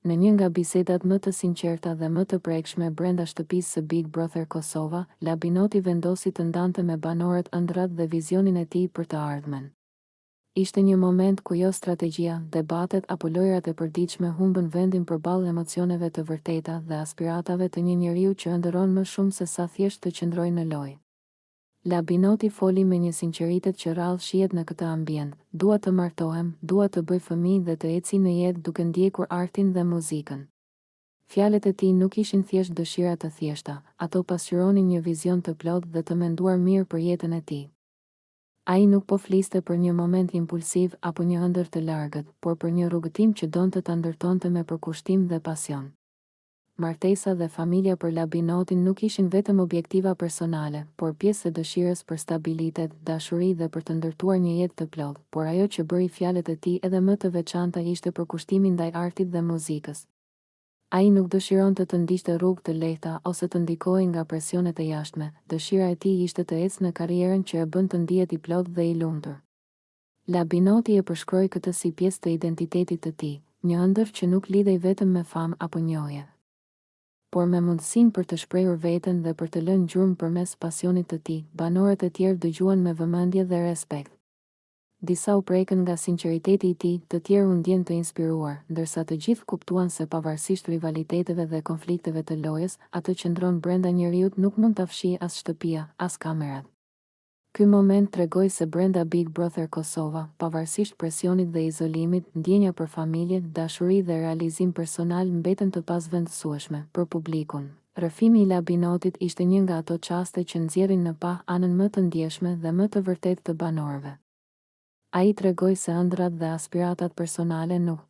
Në një nga bisedat më të sinqerta dhe më të prekshme brenda shtëpisë së Big Brother Kosova, Labinoti vendosi të ndante me banorët ëndrat dhe vizionin e tij për të ardhmen. Ishte një moment ku jo strategjia, debatet apo lojrat e përditshme humbën vendin përballë emocioneve të vërteta dhe aspiratave të një njeriu që ëndërron më shumë se sa thjesht të qëndrojë në lojë. Labinoti foli me një sinqeritet që rrallë shihet në këtë ambient. Dua të martohem, dua të bëj fëmijë dhe të eci në jetë duke ndjekur artin dhe muzikën. Fjalët e tij nuk ishin thjesht dëshira të thjeshta, ato pasqyronin një vizion të plotë dhe të menduar mirë për jetën e tij. Ai nuk po fliste për një moment impulsiv apo një ëndër të largët, por për një rrugëtim që donte ta ndërtonte me përkushtim dhe pasion. Martesa dhe familja për Labinotin nuk ishin vetëm objektiva personale, por pjesë e dëshirës për stabilitet, dashuri dhe për të ndërtuar një jetë të plotë, por ajo që bëri fjalët e tij edhe më të veçanta ishte përkushtimi ndaj artit dhe muzikës. Ai nuk dëshironte të ndiqte rrugë të lehta ose të ndikohej nga presionet e jashtme, dëshira e tij ishte të ecë në karrierën që e bën të ndihet i plotë dhe i lumtur. Labinoti e përshkroi këtë si pjesë të identitetit të tij, një ëndër që nuk lidhej vetëm me famë apo njohje, por me mundësinë për të shprehur veten dhe për të lënë gjurmë përmes pasionit të tij. Banorët e tjerë dëgjuan me vëmendje dhe respekt. Disa u prekën nga sinqeriteti i tij, të tjerë u ndjen të inspiruar, ndërsa të gjithë kuptuan se pavarësisht rivaliteteve dhe konflikteve të lojës, atë që ndron brenda njeriut nuk mund ta fshijë as shtëpia, as kamerat. Ky moment tregoi se brenda Big Brother Kosova, pavarësisht presionit dhe izolimit, ndjenja për familje, dashuri dhe realizim personal mbeten të pavendësueshme për publikun. Rrëfimi i Labinotit ishte një nga ato çaste që nxjerrin në pa anën më të ndjeshme dhe më të vërtetë të banorëve. Ai tregoi se ëndrat dhe aspiratat personale nuk